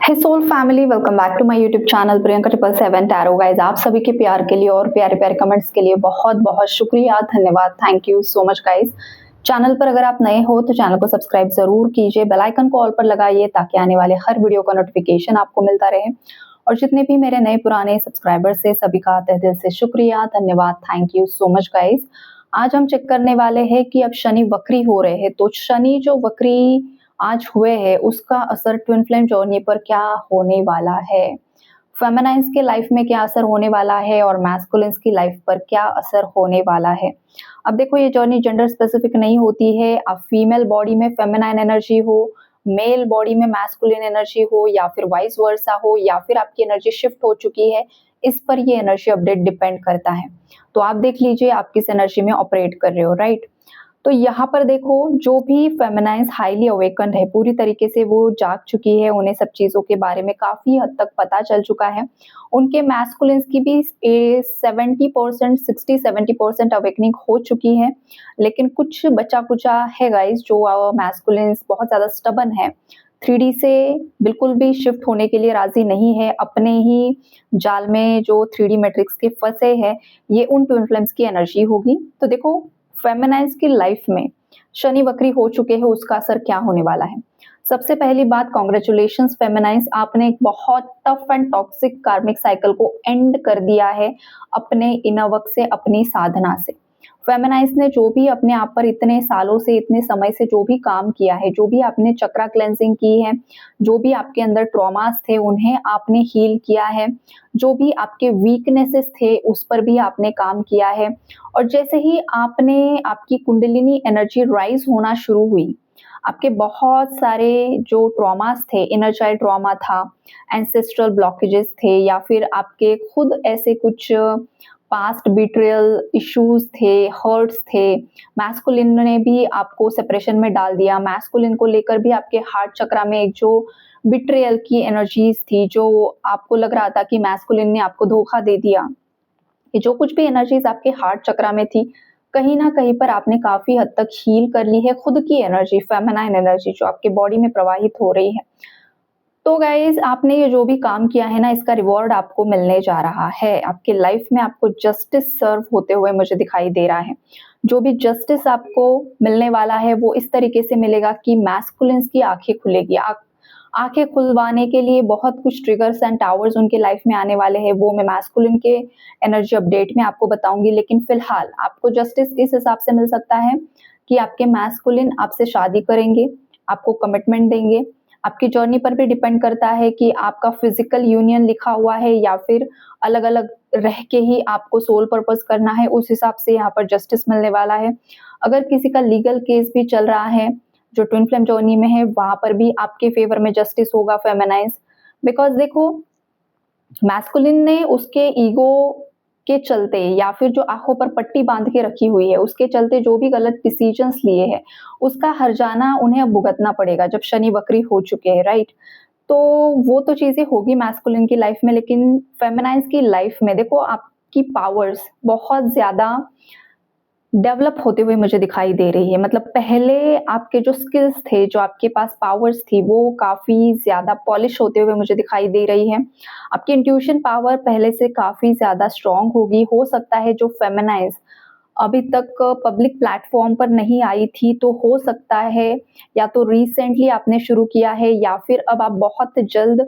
Hey soul family, welcome back to my YouTube channel Priyanka 777 tarot. Guys, आप सभी के प्यार के लिए और प्यारे प्यारे कमेंट्स के लिए बहुत बहुत शुक्रिया, धन्यवाद, thank you so much guys. Channel पर अगर आप नए हो तो चैनल को सब्सक्राइब जरूर कीजिए, बेल आइकन को ऑल पर लगाइए ताकि आने वाले हर वीडियो का नोटिफिकेशन आपको मिलता रहे। और जितने भी मेरे नए पुराने सब्सक्राइबर्स है सभी का तहे दिल से शुक्रिया, धन्यवाद, thank you so much guys. आज हम चेक करने वाले हैं कि अब शनि वक्री हो रहे हैं, तो शनि जो वक्री आज हुए हैं उसका असर ट्विन फ्लेम जर्नी पर क्या होने वाला है, फेमिनाइन्स के लाइफ में क्या असर होने वाला है और मैस्कुलिन्स की लाइफ पर क्या असर होने वाला है। अब देखो, ये जर्नी जेंडर स्पेसिफिक नहीं होती है। अब फीमेल बॉडी में फेमिनाइन एनर्जी हो, मेल बॉडी में मैस्कुलिन एनर्जी हो, या फिर वाइस वर्सा हो, या फिर आपकी एनर्जी शिफ्ट हो चुकी है, इस पर ये एनर्जी अपडेट डिपेंड करता है। तो आप देख लीजिए आप किस एनर्जी में ऑपरेट कर रहे हो, राइट। तो यहाँ पर देखो, जो भी फेमिनाइन्स हाईली अवेकन्ड है, पूरी तरीके से वो जाग चुकी है, उन्हें सब चीज़ों के बारे में काफ़ी हद तक पता चल चुका है। उनके मैस्कुलिन्स की भी 70% 60-70% अवेकनिंग हो चुकी है। लेकिन कुछ बचा कुचा है गाइस, जो मैस्कुलिन्स बहुत ज़्यादा स्टबन है, 3D से बिल्कुल भी शिफ्ट होने के लिए राजी नहीं है, अपने ही जाल में जो 3D मैट्रिक्स के फंसे हैं। ये उन ट्विन फ्लेम्स की एनर्जी होगी। तो देखो, फेमिनाइन्स की लाइफ में शनि वक्री हो चुके हैं, उसका असर क्या होने वाला है। सबसे पहली बात, कॉन्ग्रेचुलेशंस फेमिनाइन्स, आपने एक बहुत टफ एंड टॉक्सिक कार्मिक साइकिल को एंड कर दिया है अपने इनर वर्क से, अपनी साधना से। फेमिनाइन्स ने जो भी अपने आप पर इतने सालों से, इतने समय से जो भी काम किया है, जो भी आपने चक्रा क्लेंजिंग की है, जो भी आपके अंदर ट्रॉमास थे उन्हें आपने हील किया है, जो भी आपके वीकनेसेस थे उस पर भी आपने काम किया है। और जैसे ही आपकी कुंडलिनी एनर्जी राइज होना शुरू हुई, आपके बहुत सारे जो ट्रॉमास थे, इनर चाइल्ड ट्रॉमा था, एंसेस्ट्रल ब्लॉकेजेस थे, या फिर आपके खुद ऐसे कुछ पास्ट बिट्रियल इश्यूज थे, हर्ट्स थे, मैस्कुलिन ने भी आपको सेपरेशन में डाल दिया। मैस्कुलिन को लेकर भी आपके हार्ट चक्रा में एक जो बिट्रियल की एनर्जीज थी, जो आपको लग रहा था कि मैस्कुलिन ने आपको धोखा दे दिया, कि जो कुछ भी एनर्जीज आपके हार्ट चक्रा में थी, कहीं ना कहीं पर आपने काफी हद तक हील कर ली है खुद की एनर्जी, फेमिनाइन एनर्जी जो आपके बॉडी में प्रवाहित हो रही है। तो गाइज, आपने ये जो भी काम किया है ना, इसका रिवॉर्ड आपको मिलने जा रहा है। आपके लाइफ में आपको जस्टिस सर्व होते हुए मुझे दिखाई दे रहा है। जो भी जस्टिस आपको मिलने वाला है वो इस तरीके से मिलेगा कि मैस्कुलिन्स की आंखें खुलेगी। आंखें खुलवाने के लिए बहुत कुछ ट्रिगर्स एंड टावर्स उनके लाइफ में आने वाले हैं, वो मैं मैस्कुलिन के एनर्जी अपडेट में आपको बताऊंगी। लेकिन फिलहाल आपको जस्टिस इस हिसाब से मिल सकता है कि आपके मैस्कुलिन आपसे शादी करेंगे, आपको कमिटमेंट देंगे। आपकी जर्नी पर भी डिपेंड करता है कि आपका फिजिकल यूनियन लिखा हुआ है या फिर अलग अलग रह के ही आपको सोल पर्पस करना है, उस हिसाब से यहाँ पर जस्टिस मिलने वाला है। अगर किसी का लीगल केस भी चल रहा है जो ट्विन फ्लेम जर्नी में है, वहां पर भी आपके फेवर में जस्टिस होगा फेमिनाइन्स। बिकॉज देखो, मैस्कुलिन ने उसके ईगो के चलते, या फिर जो आंखों पर पट्टी बांध के रखी हुई है उसके चलते, जो भी गलत डिसीजंस लिए हैं उसका हर्जाना उन्हें अब भुगतना पड़ेगा जब शनि वक्री हो चुके हैं, राइट। तो वो तो चीजें होगी मैस्कुलिन की लाइफ में, लेकिन फेमिनाइन्स की लाइफ में देखो, आपकी पावर्स बहुत ज्यादा डेवलप होते हुए मुझे दिखाई दे रही है। मतलब पहले आपके जो स्किल्स थे, जो आपके पास पावर्स थी, वो काफ़ी ज़्यादा पॉलिश होते हुए मुझे दिखाई दे रही है। आपकी इंट्यूशन पावर पहले से काफ़ी ज़्यादा स्ट्रॉन्ग होगी। हो सकता है जो फेमिनाइन्स अभी तक पब्लिक प्लेटफॉर्म पर नहीं आई थी, तो हो सकता है या तो रिसेंटली आपने शुरू किया है, या फिर अब आप बहुत जल्द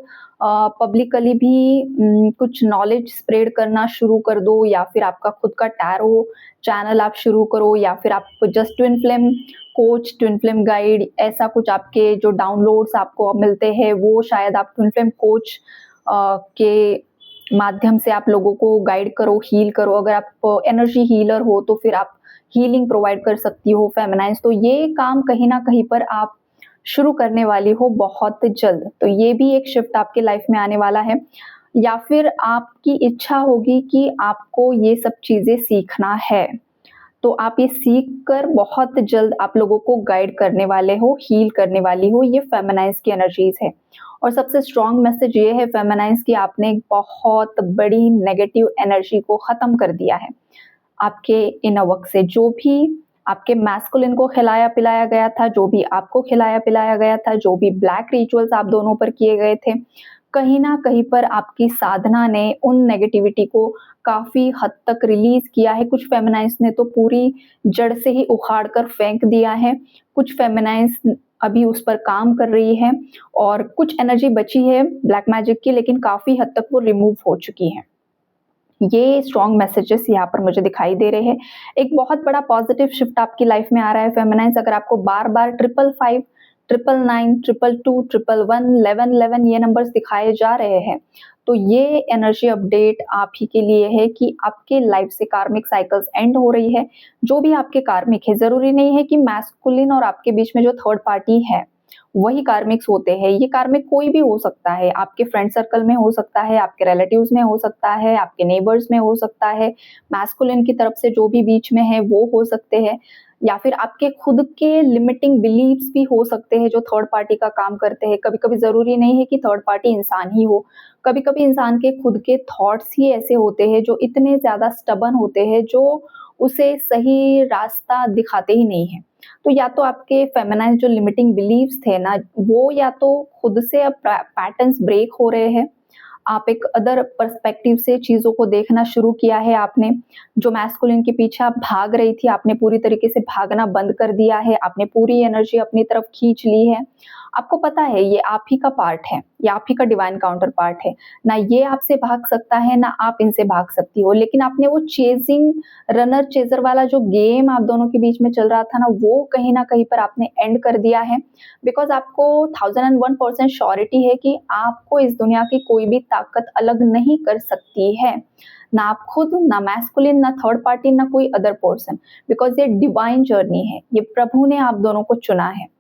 पब्लिकली भी कुछ नॉलेज स्प्रेड करना शुरू कर दो, या फिर आपका खुद का टैरो चैनल आप शुरू करो, या फिर आप just twin flame coach, twin flame guide, ऐसा कुछ आपके जो डाउनलोड्स आपको अब मिलते हैं वो शायद आप ट्विन फ्लेम कोच के माध्यम से आप लोगों को गाइड करो, हील करो। अगर आप एनर्जी हीलर हो तो फिर आप हीलिंग प्रोवाइड कर सकती हो फेमिनाइन्स। तो ये काम कहीं ना कहीं पर आप शुरू करने वाली हो बहुत जल्द। तो ये भी एक शिफ्ट आपके लाइफ में आने वाला है, या फिर आपकी इच्छा होगी कि आपको ये सब चीजें सीखना है, तो आप ये सीख कर बहुत जल्द आप लोगों को गाइड करने वाले हो, हील करने वाली हो। ये फेमिनाइन्स की एनर्जीज है। और सबसे स्ट्रॉन्ग मैसेज ये है फेमिनाइन्स की, आपने एक बहुत बड़ी नेगेटिव एनर्जी को खत्म कर दिया है आपके इनर वर्क से। जो भी आपके मैस्कुलिन को खिलाया पिलाया गया था, जो भी आपको खिलाया पिलाया गया था, जो भी ब्लैक रिचुअल्स आप दोनों पर किए गए थे, कहीं न कहीं पर आपकी साधना ने उन नेगेटिविटी को काफ़ी हद तक रिलीज़ किया है। कुछ फेमिनाइन्स ने तो पूरी जड़ से ही उखाड़ कर फेंक दिया है, कुछ फेमिनाइन्स अभी उस पर काम कर रही है और कुछ एनर्जी बची है ब्लैक मैजिक की, लेकिन काफ़ी हद तक वो रिमूव हो चुकी है। ये स्ट्रॉन्ग मैसेजेस यहाँ पर मुझे दिखाई दे रहे हैं। एक बहुत बड़ा पॉजिटिव शिफ्ट आपकी लाइफ में आ रहा है फेमिनाइन्स। अगर आपको बार-बार 555, 999, 222, 111, 1111 ये नंबर्स दिखाए जा रहे हैं, तो ये एनर्जी अपडेट आप ही के लिए है कि आपके लाइफ से कार्मिक साइकिल्स एंड हो रही है। जो भी आपके कार्मिक है, ज़रूरी नहीं है कि मैस्कुलिन और आपके बीच में जो थर्ड पार्टी है, वही कार्मिक्स होते हैं। ये कार्मिक कोई भी हो सकता है, आपके फ्रेंड सर्कल में हो सकता है, आपके रिलेटिव्स में हो सकता है, आपके नेबर्स में हो सकता है, मैस्कुलिन की तरफ से जो भी बीच में है वो हो सकते हैं, या फिर आपके खुद के लिमिटिंग बिलीव्स भी हो सकते हैं जो थर्ड पार्टी का काम करते हैं। कभी-कभी ज़रूरी नहीं है कि थर्ड पार्टी इंसान ही हो, कभी-कभी इंसान के खुद के थॉट्स ही ऐसे होते हैं जो इतने ज़्यादा स्टबर्न होते हैं, जो उसे सही रास्ता दिखाते ही नहीं हैं। तो या तो आपके फेमिनाइन जो लिमिटिंग बिलीव्स थे ना, वो या तो खुद से अब पैटर्न्स ब्रेक हो रहे हैं, आप एक अदर पर्सपेक्टिव से चीज़ों को देखना शुरू किया है आपने। जो मैस्कुलिन के पीछे आप भाग रही थी, आपने पूरी तरीके से भागना बंद कर दिया है, आपने पूरी एनर्जी अपनी तरफ खींच ली है। आपको पता है ये आप ही का पार्ट है, ये आप ही का डिवाइन काउंटर पार्ट है। ना ये आपसे भाग सकता है, ना आप इनसे भाग सकती हो। लेकिन आपने वो चेज़िंग रनर चेज़र वाला जो गेम आप दोनों के बीच में चल रहा था ना, वो कहीं न कहीं पर आपने एंड कर दिया है। बिकॉज़ आपको 1001% श्योरिटी है कि आपको इस दुनिया की कोई भी ताकत अलग नहीं कर सकती है। ना आप खुद, ना मैस्कुलिन, ना थर्ड पार्टी, ना कोई अदर पर्सन। बिकॉज़ ये डिवाइन जर्नी है, ये प्रभु ने आप दोनों को चुना है।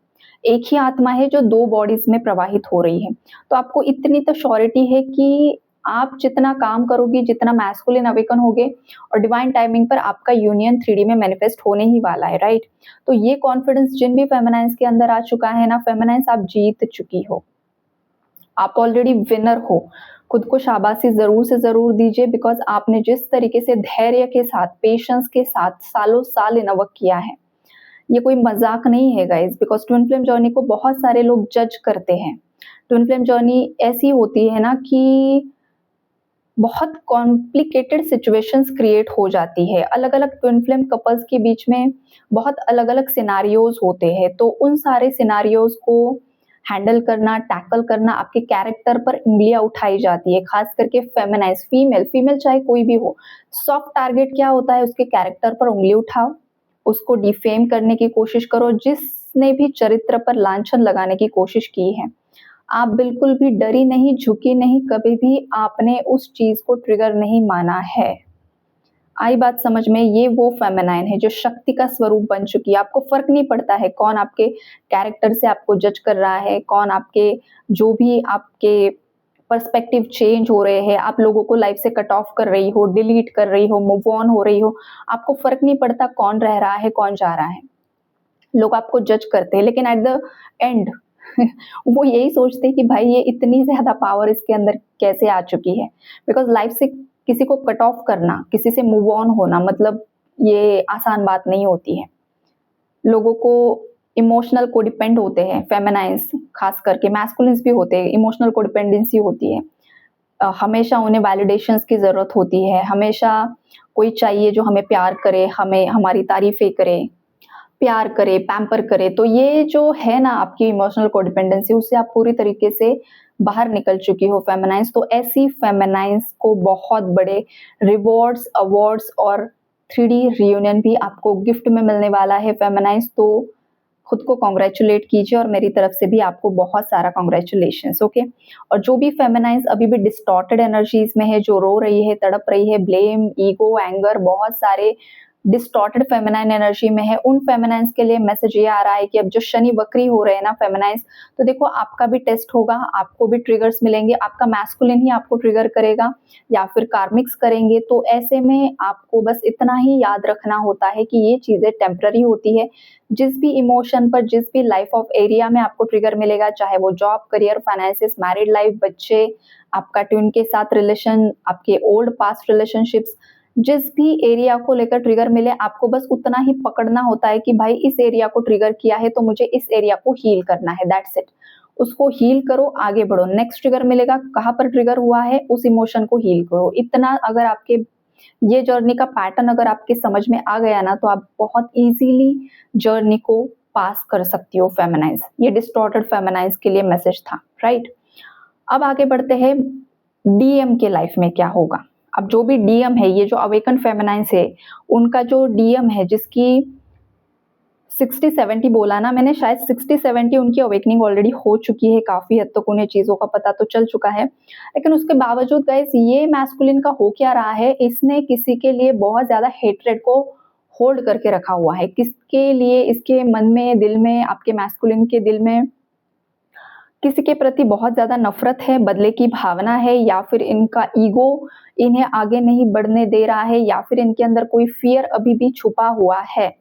एक ही आत्मा है जो 2 बॉडीज़ में प्रवाहित हो रही है। तो आपको इतनी तो श्योरिटी है कि आप जितना काम करोगी, जितना मैस्कुलिन अवेकन होगे और डिवाइन टाइमिंग पर आपका यूनियन 3D में मैनिफेस्ट होने ही वाला है, राइट? तो ये कॉन्फिडेंस जिन भी फेमिनाइन्स के अंदर आ चुका है ना, फेमिनाइन्स आप जीत चुकी हो। आप ऑलरेडी विनर हो। खुद को शाबाशी ज़रूर से ज़रूर दीजिए, बिकॉज़ आपने जिस तरीके से धैर्य के साथ, पेशेंस के साथ सालों-साल इनर वर्क किया है, ये कोई मज़ाक नहीं है guys. Because twin flame journey को बहुत सारे लोग जज करते हैं। ट्विन फ्लेम जर्नी ऐसी होती है ना कि बहुत कॉम्प्लिकेटेड सिचुएशंस क्रिएट हो जाती है। अलग-अलग ट्विन फ्लेम कपल्स के बीच में बहुत अलग-अलग सिनेरियोज़ होते हैं, तो उन सारे सिनेरियोज़ को हैंडल करना, टैकल करना, आपके कैरेक्टर पर उँगलियाँ उठाई जाती है, ख़ास करके फेमिनाइज़, फीमेल चाहे कोई भी हो। सॉफ्ट टारगेट क्या होता है, उसके कैरेक्टर पर उँगली उठाओ, उसको डिफेम करने की कोशिश करो, जिसने भी चरित्र पर लांछन लगाने की कोशिश की है। आप बिल्कुल भी डरी नहीं, झुकी नहीं, कभी भी आपने उस चीज़ को ट्रिगर नहीं माना है। आई बात समझ में? ये वो फेमिनाइन है जो शक्ति का स्वरूप बन चुकी है। आपको फ़र्क नहीं पड़ता है कौन आपके कैरेक्टर से आपको जज कर रहा है, कौन आपके जो भी आपके पर्सपेक्टिव चेंज हो रहे हैं, आप लोगों को लाइफ़ से कट ऑफ कर रही हो, डिलीट कर रही हो, मूव ऑन हो रही हो, आपको फ़र्क नहीं पड़ता कौन रह रहा है, कौन जा रहा है। लोग आपको जज करते हैं, लेकिन एट द एंड वो यही सोचते हैं कि भाई ये इतनी ज़्यादा पावर इसके अंदर कैसे आ चुकी है। बिकॉज़ लाइफ से किसी को कट ऑफ करना, किसी से मूव ऑन होना, मतलब ये आसान बात नहीं होती है। लोगों को इमोशनल कोडिपेंड होते हैं, फेमिनाइन्स खास करके, मैस्कुलिन्स भी होते हैं, इमोशनल कोडिपेंडेंसी होती है। हमेशा उन्हें वैलिडेशंस की ज़रूरत होती है, हमेशा कोई चाहिए जो हमें प्यार करे, हमें हमारी तारीफ़ें करे, प्यार करे, पैम्पर करे। तो ये जो है ना आपकी इमोशनल कोडिपेंडेंसी, उससे आप पूरी तरीके से बाहर निकल चुकी हो फेमिनाइन्स। तो ऐसी फेमिनाइन्स को बहुत बड़े रिवॉर्ड्स, अवार्ड्स और 3D रियूनियन भी आपको गिफ्ट में मिलने वाला है फेमिनाइन्स। तो खुद को कांग्रेचुलेट कीजिए और मेरी तरफ से भी आपको बहुत सारा कांग्रेचुलेशंस, ओके? और जो भी फेमिनाइन्स अभी भी डिस्टॉर्टेड एनर्जीज़ में है, जो रो रही है, तड़प रही है, ब्लेम, ईगो, एंगर, बहुत सारे डिस्टॉर्टेड फेमिनाइन एनर्जी में है, उन फेमिनाइन्स के लिए मैसेज ये आ रहा है कि अब जो शनि वक्री हो रहे हैं ना फेमिनाइन्स, तो देखो आपका भी टेस्ट होगा, आपको भी ट्रिगर्स मिलेंगे, आपका मैस्कुलिन ही आपको ट्रिगर करेगा या फिर कार्मिक्स करेंगे। तो ऐसे में आपको बस इतना ही याद रखना होता है कि ये चीज़ें टेम्पररी होती है। जिस भी इमोशन पर, जिस भी लाइफ ऑफ एरिया में आपको ट्रिगर मिलेगा, चाहे वो job, career, finances, married life, बच्चे, आपका ट्विन के साथ रिलेशन, आपके ओल्ड पास्ट रिलेशनशिप्स, जिस भी एरिया को लेकर ट्रिगर मिले आपको बस उतना ही पकड़ना होता है कि भाई इस एरिया को ट्रिगर किया है तो मुझे इस एरिया को हील करना है, दैट्स इट। उसको हील करो, आगे बढ़ो। नेक्स्ट ट्रिगर मिलेगा, कहाँ पर ट्रिगर हुआ है उस इमोशन को हील करो। इतना अगर आपके ये जर्नी का पैटर्न अगर आपके समझ में आ गया ना तो आप बहुत इजीली जर्नी को पास कर सकती हो फेमिनाइज। ये डिस्टॉर्टेड फेमिनाइज के लिए मैसेज था, राइट। अब आगे बढ़ते हैं, डीएम के लाइफ में क्या होगा। अब जो भी डीएम है, ये जो अवेकन फेमिनाइज है, उनका जो डीएम है जिसकी 60-70 बोला ना मैंने, शायद 60-70 उनकी अवेकनिंग ऑलरेडी हो चुकी है, काफी हद तक उन्हें चीजों का पता तो चल चुका है। लेकिन उसके बावजूद गाइस ये मैस्कुलिन का हो क्या रहा है, इसने किसी के लिए बहुत ज्यादा हेट्रेड को होल्ड करके रखा हुआ है। किसके लिए इसके मन में, दिल में, आपके मैस्कुलिन के दिल में किसी के प्रति बहुत ज्यादा नफरत है, बदले की भावना है, या फिर इनका ईगो इन्हें आगे नहीं बढ़ने दे रहा है, या फिर इनके अंदर कोई फियर अभी भी छुपा हुआ है।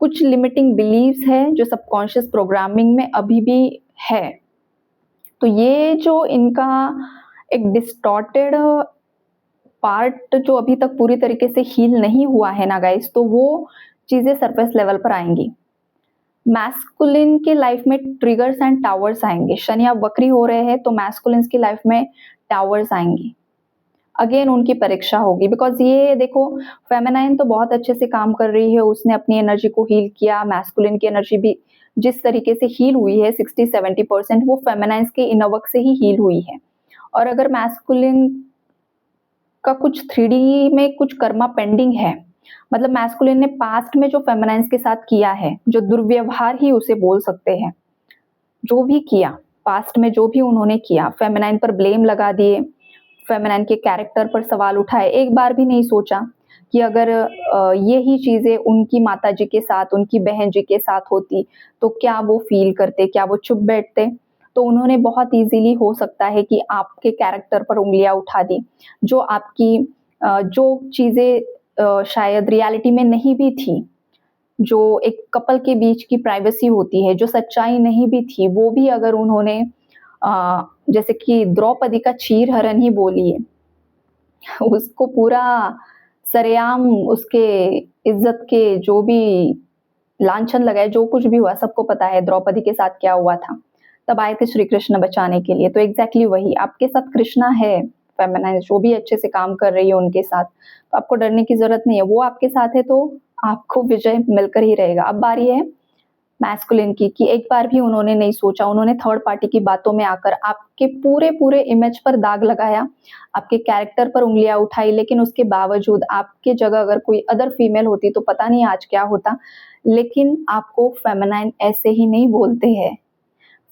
कुछ लिमिटिंग बिलीव्स है जो सबकॉन्शियस प्रोग्रामिंग में अभी भी है। तो ये जो इनका एक डिस्टॉर्टेड पार्ट जो अभी तक पूरी तरीके से हील नहीं हुआ है ना गाइस, तो वो चीजें सरफेस लेवल पर आएंगी। मैस्कुलिन के लाइफ में ट्रिगर्स एंड टावर्स आएंगे। शनि अब वक्री हो रहे हैं तो मैस्कुलिन की लाइफ में टावर्स आएंगी। अगेन उनकी परीक्षा होगी, बिकॉज ये देखो फेमिनाइन तो बहुत अच्छे से काम कर रही है, उसने अपनी एनर्जी को हील किया। मैस्कुलिन की एनर्जी भी जिस तरीके से हील हुई है 60-70% वो फेमिनाइन्स के इनवर्क से ही हील हुई है। और अगर मैस्कुलिन का कुछ 3D में कुछ कर्मा पेंडिंग है, मतलब मैस्कुलिन ने पास्ट में जो फेमिनाइन्स के साथ किया है, जो दुर्व्यवहार ही उसे बोल सकते हैं, जो भी किया पास्ट में, जो भी उन्होंने किया, फेमिनाइन पर ब्लेम लगा दिए, फेमिनाइन के कैरेक्टर पर सवाल उठाए, एक बार भी नहीं सोचा कि अगर यही चीजें उनकी माताजी के साथ, उनकी बहन जी के साथ होती तो क्या वो फील करते, क्या वो चुप बैठते। तो उन्होंने बहुत इजीली हो सकता है कि आपके कैरेक्टर पर उंगलियां उठा दी, जो आपकी जो चीजें शायद रियलिटी में नहीं भी थी, जो एक कपल के बीच की प्राइवेसी होती है, जो सच्चाई नहीं भी थी, वो भी अगर उन्होंने जैसे कि द्रौपदी का चीर हरण ही बोलिए, उसको पूरा सरेआम उसके इज्जत के जो भी लांछन लगाए, जो कुछ भी हुआ सबको पता है द्रौपदी के साथ क्या हुआ था। तब आए थे श्री कृष्ण बचाने के लिए। तो एग्जैक्टली वही आपके साथ कृष्णा है, फेमिनाइन जो भी अच्छे से काम कर रही है उनके साथ, तो आपको डरने की जरूरत नहीं है। वो आपके साथ है तो आपको विजय मिलकर ही रहेगा। अब बारी है मैस्कुलिन की कि एक बार भी उन्होंने नहीं सोचा, उन्होंने थर्ड पार्टी की बातों में आकर आपके पूरे पूरे इमेज पर दाग लगाया, आपके कैरेक्टर पर उंगलियां उठाई, लेकिन उसके बावजूद आपके जगह अगर कोई अदर फीमेल होती तो पता नहीं आज क्या होता। लेकिन आपको फेमिनाइन ऐसे ही नहीं बोलते हैं।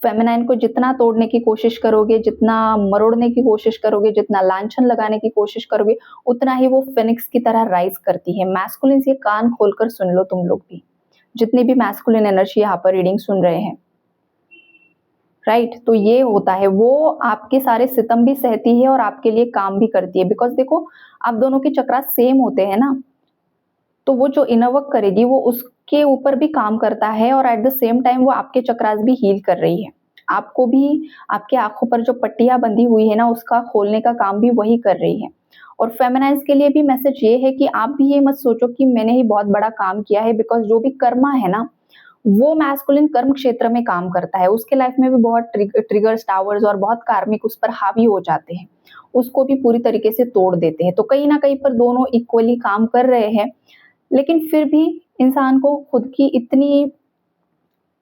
फेमिनाइन को जितना तोड़ने की कोशिश करोगे, जितना मरोड़ने की कोशिश करोगे, जितना लांछन लगाने की कोशिश करोगे, उतना ही वो फिनिक्स की तरह राइज करती है। मैस्कुलिन ये कान खोलकर सुन लो तुम लोग भी, जितनी भी मैस्कुलिन एनर्जी यहाँ पर रीडिंग सुन रहे हैं, राइट। तो ये होता है, वो आपके सारे सितम भी सहती है और आपके लिए काम भी करती है। बिकॉज देखो आप दोनों के चक्रा सेम होते हैं ना, तो वो जो इनर वर्क करेगी वो उसके ऊपर भी काम करता है, और एट द सेम टाइम वो आपके चक्रास भी हील कर रही है। आपको भी आपके आंखों पर जो पट्टियां बंधी हुई है ना, उसका खोलने का काम भी वही कर रही है। और फेमिनाइन्स के लिए भी मैसेज ये है कि आप भी ये मत सोचो कि मैंने ही बहुत बड़ा काम किया है, बिकॉज जो भी कर्मा है ना, वो मैस्कुलिन कर्म क्षेत्र में काम करता है। उसके लाइफ में भी बहुत ट्रिगर्स, टावर्स और बहुत कार्मिक उस पर हावी हो जाते हैं, उसको भी पूरी तरीके से तोड़ देते हैं। तो कहीं ना कहीं पर दोनों इक्वली काम कर रहे हैं, लेकिन फिर भी इंसान को खुद की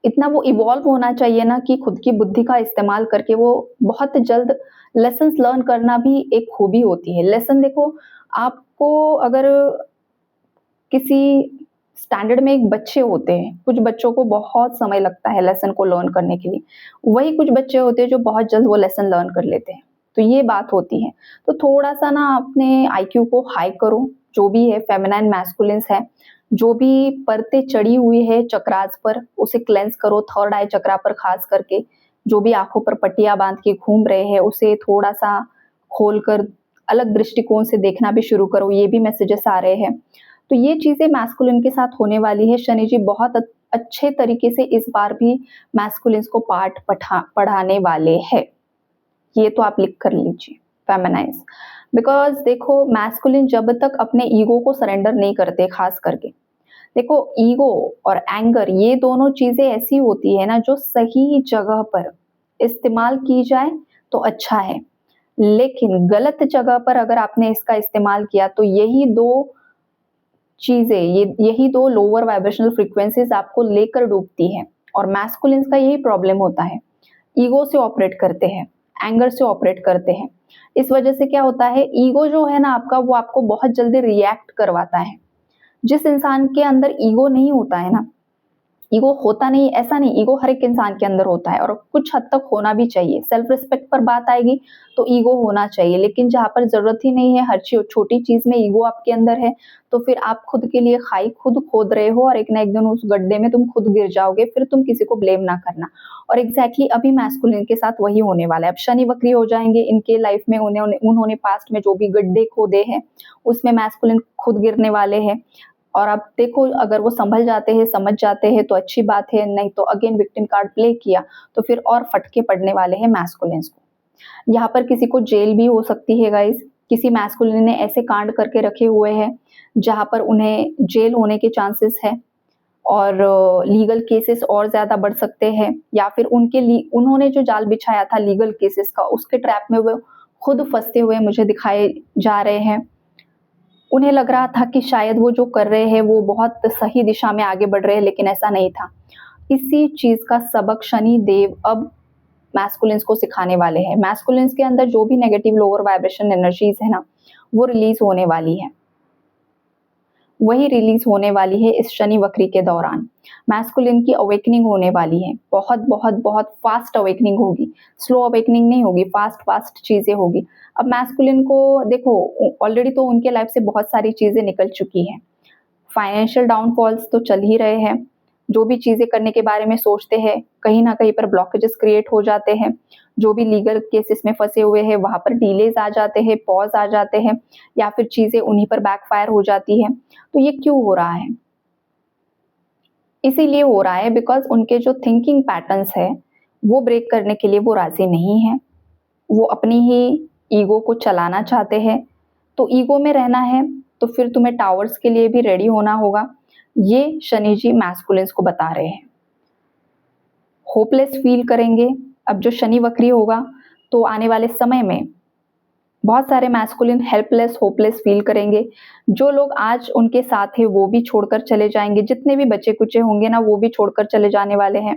इतना वो इवॉल्व होना चाहिए ना कि खुद की बुद्धि का इस्तेमाल करके वो बहुत जल्द लेसन्स लर्न करना भी एक खूबी होती है। लेसन देखो, आपको अगर किसी स्टैंडर्ड में एक बच्चे होते हैं, कुछ बच्चों को बहुत समय लगता है लेसन को लर्न करने के लिए, वही कुछ बच्चे होते हैं जो बहुत जल्द वो लेसन लर्न कर लेते हैं। तो ये बात होती है। तो थोड़ा सा ना अपने आईक्यू को हाई करो, जो भी है फेमिनाइन मैस्कुलिन्स है, जो भी परतें चढ़ी हुई है चक्रास पर उसे क्लेंस करो। थर्ड आई चक्रा पर खास करके जो भी आंखों पर पट्टियां बांध के घूम रहे हैं उसे थोड़ा सा खोलकर अलग दृष्टिकोण से देखना भी शुरू करो। ये भी मैसेजेस आ रहे हैं। तो ये चीजें मैस्कुलिन के साथ होने वाली है। शनि जी बहुत अच्छे तरीके से इस बार भी मैस्कुलिन्स को पाठ पढ़ाने वाले हैं। ये तो आप लिख कर लीजिए। फेमिनाइज। बिकॉज देखो मैस्कुलिन जब तक अपने ईगो को सरेंडर नहीं करते, खास करके देखो ईगो और एंगर ये दोनों चीजें ऐसी होती है ना जो सही जगह पर इस्तेमाल की जाए तो अच्छा है, लेकिन गलत जगह पर अगर आपने इसका इस्तेमाल किया तो यही दो लोअर वाइब्रेशनल फ्रीक्वेंसीज आपको लेकर डूबती है। और मैस्कुलिन्स का यही प्रॉब्लम होता है, ईगो से ऑपरेट करते हैं, एंगर से ऑपरेट करते हैं। इस वजह से क्या होता है, ईगो जो है ना आपका, वो आपको बहुत जल्दी रिएक्ट करवाता है। जिस इंसान के अंदर ईगो नहीं होता है ना, ईगो होता नहीं ऐसा नहीं, ईगो हर एक इंसान के अंदर होता है और कुछ हद तक होना भी चाहिए। सेल्फ रिस्पेक्ट पर बात आएगी तो ईगो होना चाहिए, लेकिन जहाँ पर जरूरत ही नहीं है, हर छोटी चीज में ईगो आपके अंदर है, तो फिर आप खुद के लिए खाई खुद खोद रहे हो और एक ना एक दिन उस गड्ढे में तुम खुद गिर जाओगे। फिर तुम किसी को ब्लेम ना करना। और एग्जैक्टली अभी मैस्कुलिन के साथ वही होने वाला है। अब शनि वक्री हो जाएंगे इनके लाइफ में, उन्होंने पास्ट में जो भी गड्ढे खोदे हैं उसमें मैस्कुलिन खुद गिरने वाले हैं। और अब देखो अगर वो संभल जाते हैं, समझ जाते हैं तो अच्छी बात है, नहीं तो अगेन विक्टिम कार्ड प्ले किया तो फिर और फटके पड़ने वाले हैं मैस्कुलिन्स को। यहाँ पर किसी को जेल भी हो सकती है गाइस। किसी मैस्कुलिन ने ऐसे कांड करके रखे हुए हैं जहाँ पर उन्हें जेल होने के चांसेस है और लीगल केसेस और ज्यादा बढ़ सकते हैं, या फिर उन्होंने जो जाल बिछाया था लीगल केसेस का, उसके ट्रैप में वो खुद फंसते हुए मुझे दिखाए जा रहे हैं। उन्हें लग रहा था कि शायद वो जो कर रहे हैं वो बहुत सही दिशा में आगे बढ़ रहे हैं, लेकिन ऐसा नहीं था। इसी चीज का सबक शनि देव अब मैस्कुलिन्स को सिखाने वाले हैं। मैस्कुलिन्स के अंदर जो भी नेगेटिव लोअर वाइब्रेशन एनर्जीज है ना, वो रिलीज होने वाली है, वही रिलीज होने वाली है इस शनि वक्री के दौरान। मैस्कुलिन की अवेकनिंग होने वाली है, बहुत बहुत बहुत फास्ट अवेकनिंग होगी, स्लो अवेकनिंग नहीं होगी, फास्ट चीजें होगी। अब मैस्कुलिन को देखो ऑलरेडी तो उनके लाइफ से बहुत सारी चीजें निकल चुकी हैं। फाइनेंशियल डाउनफॉल्स तो चल ही रहे हैं, जो भी चीजें करने के बारे में सोचते हैं कहीं ना कहीं पर ब्लॉकेजेस क्रिएट हो जाते हैं। जो भी लीगल केसेस में फंसे हुए हैं वहां पर डिलेज आ जाते हैं, पॉज आ जाते हैं, या फिर चीजें उन्हीं पर बैकफायर हो जाती है। तो ये क्यों हो रहा है? इसीलिए हो रहा है बिकॉज उनके जो थिंकिंग पैटर्न्स है वो ब्रेक करने के लिए वो राजी नहीं है। वो अपनी ही ईगो को चलाना चाहते हैं। तो ईगो में रहना है तो फिर तुम्हें टावर्स के लिए भी रेडी होना होगा। ये शनि जी मैस्कुलिन्स को बता रहे हैं। होपलेस फील करेंगे। अब जो शनि वक्री होगा तो आने वाले समय में बहुत सारे मैस्कुलिन हेल्पलेस होपलेस फील करेंगे। जो लोग आज उनके साथ है वो भी छोड़कर चले जाएंगे, जितने भी बचे कुचे होंगे ना वो भी छोड़कर चले जाने वाले हैं।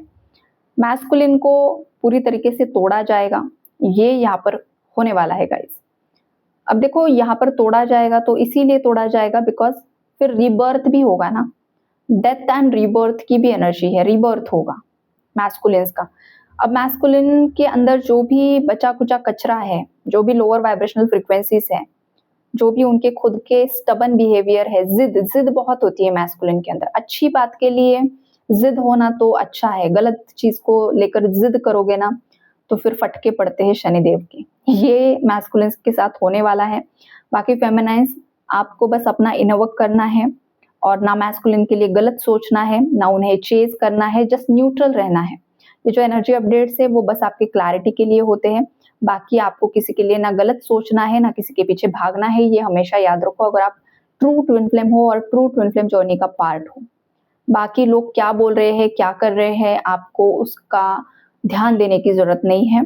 मैस्कुलिन को पूरी तरीके से तोड़ा जाएगा, ये यहाँ पर होने वाला है गाइस। अब देखो यहाँ पर तोड़ा जाएगा तो इसीलिए तोड़ा जाएगा बिकॉज फिर रीबर्थ भी होगा ना, डेथ एंड रीबर्थ की भी एनर्जी है, रीबर्थ होगा मैस्कुलिन्स का। अब मैस्कुलिन के अंदर जो भी बचा कुचा कचरा है, जो भी लोअर वाइब्रेशनल फ्रीक्वेंसीज है, जो भी उनके खुद के स्टबन बिहेवियर है, जिद बहुत होती है मैस्कुलिन के अंदर। अच्छी बात के लिए जिद होना तो अच्छा है, गलत चीज को लेकर जिद करोगे ना तो फिर फटके पड़ते हैं शनिदेव के। ये मैस्कुलिन्स के साथ होने वाला है। बाकी फेमिनाइन्स आपको बस अपना इनर वर्क करना है और ना मैस्कुलिन के लिए गलत सोचना है, ना उन्हें चेज करना है, जस्ट न्यूट्रल रहना है। ये जो एनर्जी अपडेट्स है वो बस आपकी क्लैरिटी के लिए होते हैं। बाकी आपको किसी के लिए ना गलत सोचना है, ना किसी के पीछे भागना है, ये हमेशा याद रखो अगर आप ट्रू ट्विन फ्लेम हो और ट्रू ट्विन फ्लेम जर्नी का पार्ट हो। बाकी लोग क्या बोल रहे हैं, क्या कर रहे हैं, आपको उसका ध्यान देने की जरूरत नहीं है।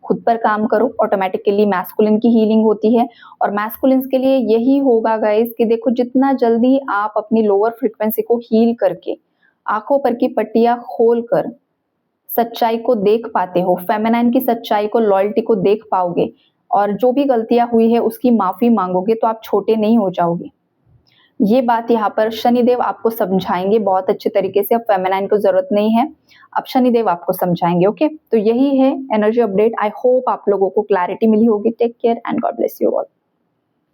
खुद पर काम करो, ऑटोमेटिकली मैस्कुलिन की हीलिंग होती है। और मैस्कुलिन्स के लिए यही होगा गाइस कि देखो जितना जल्दी आप अपनी लोअर फ्रीक्वेंसी को हील करके आंखों पर की पट्टियां खोलकर सच्चाई को देख पाते हो, फेमिनाइन की सच्चाई को, लॉयल्टी को देख पाओगे और जो भी गलतियां हुई है उसकी माफी मांगोगे तो आप छोटे नहीं हो जाओगे। ये बात यहाँ पर शनिदेव आपको समझाएंगे बहुत अच्छे तरीके से। अब फेमिनाइन को जरूरत नहीं है, अब शनिदेव आपको समझाएंगे। ओके, तो यही है एनर्जी अपडेट। आई होप आप लोगों को क्लैरिटी मिली होगी। Take care and God bless you all.